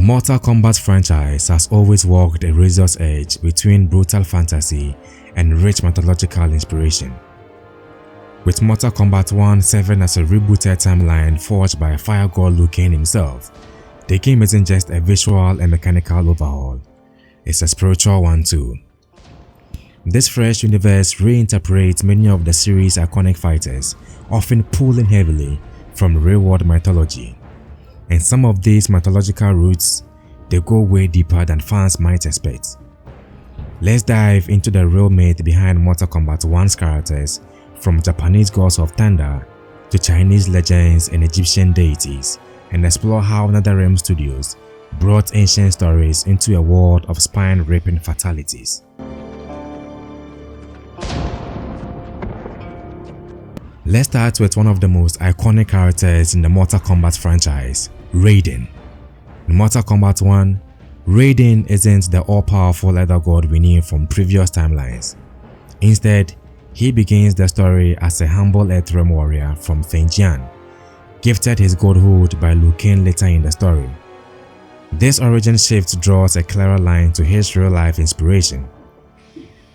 Mortal Kombat franchise has always walked a razor's edge between brutal fantasy and rich mythological inspiration. With Mortal Kombat 1 serving as a rebooted timeline forged by fire god Liu Kang himself, the game isn't just a visual and mechanical overhaul, it's a spiritual one too. This fresh universe reinterprets many of the series' iconic fighters, often pulling heavily from real-world mythology. And some of these mythological roots, they go way deeper than fans might expect. Let's dive into the real myth behind Mortal Kombat 1's characters, from Japanese gods of thunder to Chinese legends and Egyptian deities, and explore how Netherrealm Studios brought ancient stories into a world of spine-ripping fatalities. Let's start with one of the most iconic characters in the Mortal Kombat franchise, Raiden. In Mortal Kombat 1, Raiden isn't the all-powerful elder god we knew from previous timelines. Instead, he begins the story as a humble Earthrealm warrior from Fengjian, gifted his godhood by Liu Kang later in the story. This origin shift draws a clearer line to his real-life inspiration.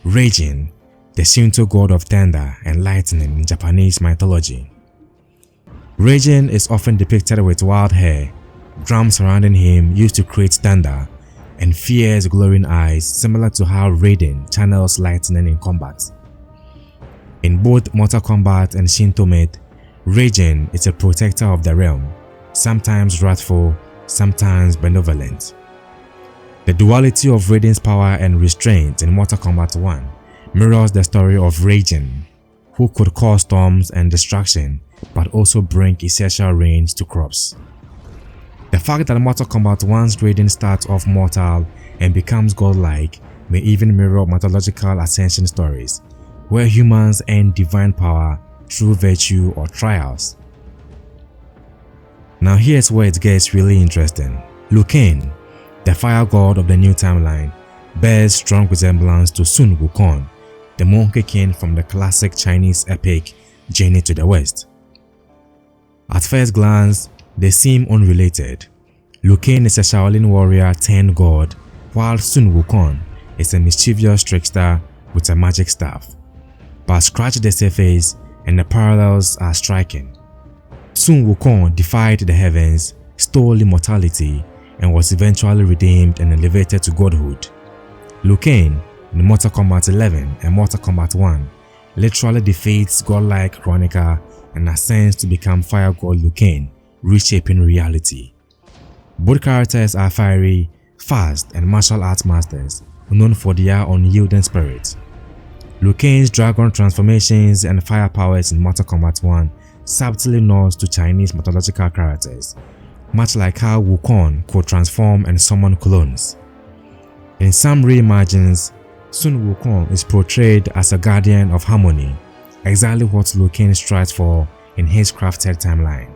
Raijin, the Shinto god of thunder and lightning in Japanese mythology. Raijin is often depicted with wild hair, drums surrounding him used to create thunder, and fierce glowing eyes similar to how Raiden channels lightning in combat. In both Mortal Kombat and Shinto myth, Raijin is a protector of the realm, sometimes wrathful, sometimes benevolent. The duality of Raiden's power and restraint in Mortal Kombat 1 mirrors the story of Raijin, who could cause storms and destruction but also bring essential rains to crops. The fact that Mortal Kombat 1's Raiden starts off mortal and becomes godlike may even mirror mythological ascension stories, where humans earn divine power through virtue or trials. Now here's where it gets really interesting. Liu Kang, the fire god of the new timeline, bears strong resemblance to Sun Wukong, the Monkey King from the classic Chinese epic Journey to the West. At first glance, they seem unrelated. Liu Kang is a Shaolin warrior turned god, while Sun Wukong is a mischievous trickster with a magic staff. But scratch the surface and the parallels are striking. Sun Wukong defied the heavens, stole immortality, and was eventually redeemed and elevated to godhood. Liu Kang in Mortal Kombat 11 and Mortal Kombat 1 literally defeats godlike Kronika and ascends to become fire god Liu Kang, reshaping reality. Both characters are fiery, fast, and martial arts masters known for their unyielding spirit. Liu Kang's dragon transformations and fire powers in Mortal Kombat 1 subtly nods to Chinese mythological characters, much like how Wukong could transform and summon clones. In some reimagines, Sun Wukong is portrayed as a guardian of harmony, exactly what Liu Kang strives for in his crafted timeline.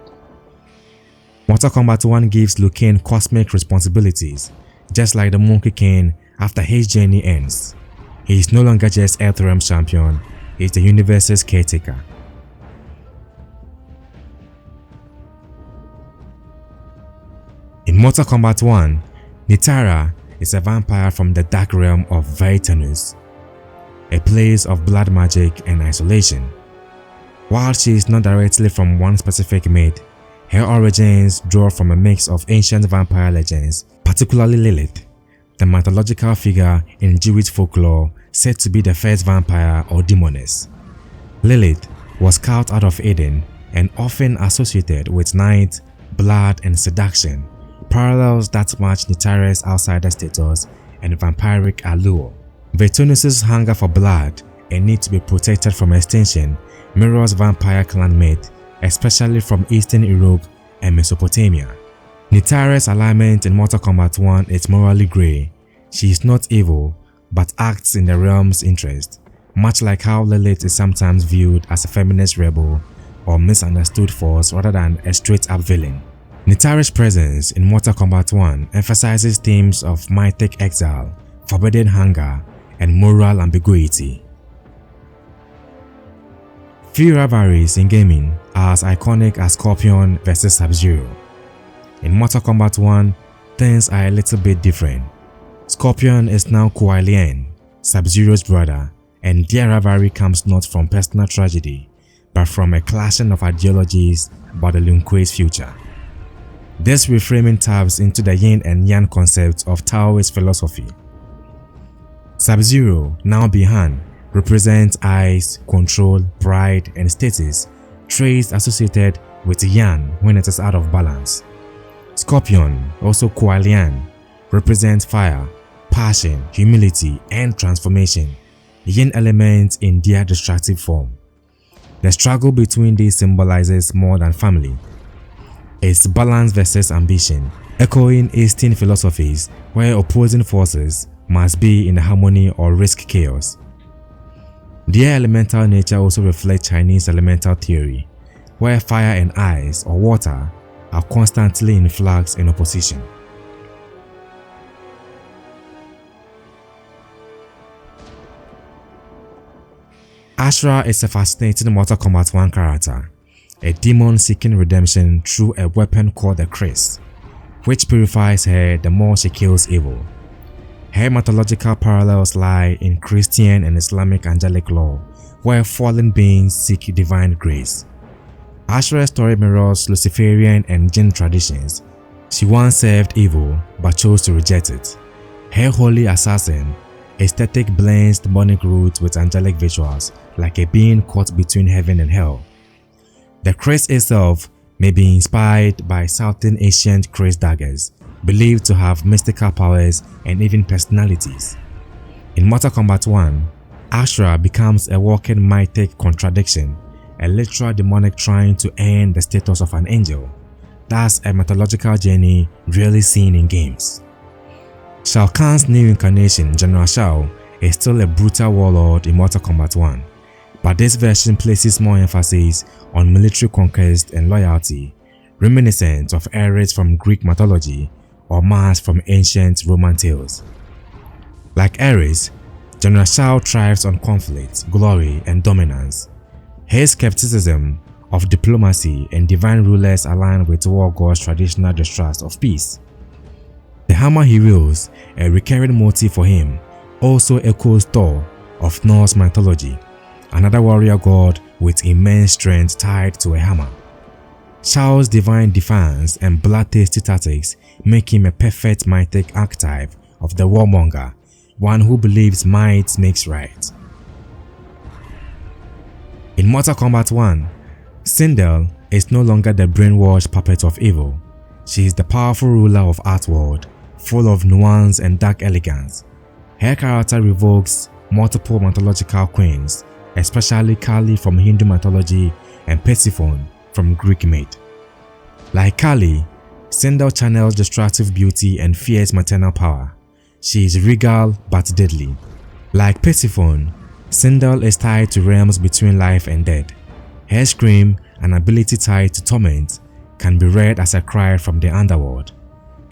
Mortal Kombat 1 gives Liu Kang cosmic responsibilities, just like the Monkey King after his journey ends. He is no longer just Earthrealm champion, he is the universe's caretaker. In Mortal Kombat 1, Nitara is a vampire from the dark realm of Vaitanus, a place of blood magic and isolation. While she is not directly from one specific myth, her origins draw from a mix of ancient vampire legends, particularly Lilith, the mythological figure in Jewish folklore said to be the first vampire or demoness. Lilith was cast out of Eden and often associated with night, blood, and seduction, parallels that match Nitara's outsider status and vampiric allure. Vatanus' hunger for blood and need to be protected from extinction mirrors vampire clan myth, especially from Eastern Europe and Mesopotamia. Nitara's alignment in Mortal Kombat 1 is morally grey. She is not evil, but acts in the realm's interest, much like how Lilith is sometimes viewed as a feminist rebel or misunderstood force rather than a straight-up villain. Nitara's presence in Mortal Kombat 1 emphasizes themes of mythic exile, forbidden hunger, and moral ambiguity. Few rivalries in gaming are as iconic as Scorpion vs Sub-Zero. In Mortal Kombat 1, things are a little bit different. Scorpion is now Kuai Lian, Sub-Zero's brother, and their rivalry comes not from personal tragedy, but from a clashing of ideologies about the Lin Kuei's future. This reframing taps into the yin and yang concept of Taoist philosophy. Sub-Zero, now Bihan, represents eyes, control, pride, and status, traits associated with yang when it is out of balance. Scorpion, also Kuai Lian, represents fire, passion, humility, and transformation, yin elements in their destructive form. The struggle between these symbolizes more than family. It's balance versus ambition, echoing Eastern philosophies where opposing forces must be in harmony or risk chaos. Their elemental nature also reflects Chinese elemental theory, where fire and ice or water are constantly in flux and opposition. Ashra is a fascinating Mortal Kombat 1 character, a demon seeking redemption through a weapon called the Kris, which purifies her the more she kills evil. Her mythological parallels lie in Christian and Islamic angelic lore, where fallen beings seek divine grace. Ashrah's story mirrors Luciferian and Jinn traditions. She once served evil but chose to reject it. Her holy assassin aesthetic blends demonic roots with angelic visuals, like a being caught between heaven and hell. The Kris itself may be inspired by Southern ancient Kris daggers, believed to have mystical powers and even personalities. In Mortal Kombat 1, Ashra becomes a walking mythic contradiction, a literal demonic trying to earn the status of an angel. That's a mythological journey rarely seen in games. Shao Kahn's new incarnation, General Shao, is still a brutal warlord in Mortal Kombat 1, but this version places more emphasis on military conquest and loyalty, reminiscent of Ares from Greek mythology or Mars from ancient Roman tales. Like Ares, General Shao thrives on conflict, glory, and dominance. His skepticism of diplomacy and divine rulers align with war gods' traditional distrust of peace. The hammer he wields, a recurring motif for him, also echoes Thor of Norse mythology, another warrior god with immense strength tied to a hammer. Shao's divine defiance and bloodthirsty tactics make him a perfect mythic archetype of the warmonger, one who believes might makes right. In Mortal Kombat 1, Sindel is no longer the brainwashed puppet of evil. She is the powerful ruler of Outworld, full of nuance and dark elegance. Her character evokes multiple mythological queens, especially Kali from Hindu mythology and Persephone from Greek myth. Like Kali, Sindel channels destructive beauty and fierce maternal power. She is regal but deadly. Like Persephone, Sindel is tied to realms between life and death. Her scream, an ability tied to torment, can be read as a cry from the underworld.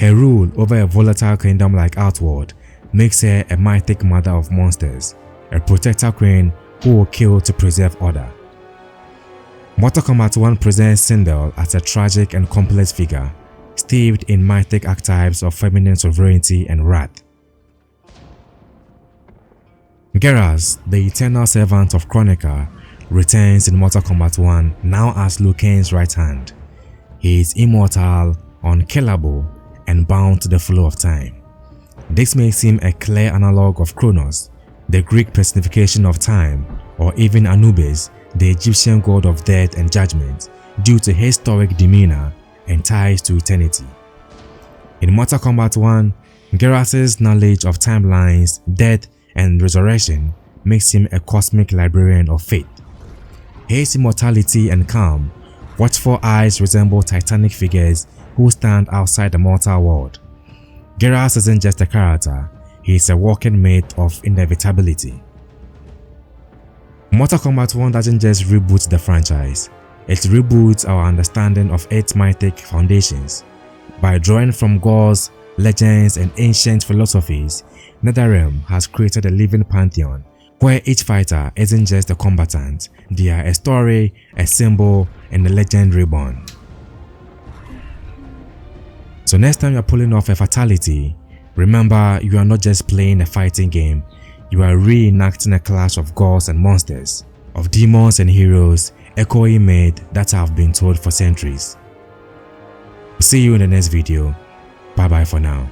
Her rule over a volatile kingdom like Outworld makes her a mythic mother of monsters, a protector queen who will kill to preserve order. Mortal Kombat 1 presents Sindel as a tragic and complex figure, steeped in mythic archetypes of feminine sovereignty and wrath. Geras, the eternal servant of Chronicle, returns in Mortal Kombat 1 now as Liu Kang's right hand. He is immortal, unkillable, and bound to the flow of time. This makes him a clear analog of Kronos, the Greek personification of time, or even Anubis, the Egyptian god of death and judgment, due to his historic demeanor and ties to eternity. In Mortal Kombat 1, Geras' knowledge of timelines, death, and resurrection makes him a cosmic librarian of fate. His immortality and calm, watchful eyes resemble titanic figures who stand outside the mortal world. Geras isn't just a character, he is a walking myth of inevitability. Mortal Kombat 1 doesn't just reboot the franchise, it reboots our understanding of its mythic foundations. By drawing from gods, legends, and ancient philosophies, Netherrealm has created a living pantheon where each fighter isn't just a combatant, they are a story, a symbol, and a legend reborn. So next time you're pulling off a fatality, remember you are not just playing a fighting game, you are reenacting a clash of gods and monsters, of demons and heroes, echoing myths that have been told for centuries. See you in the next video. Bye bye for now.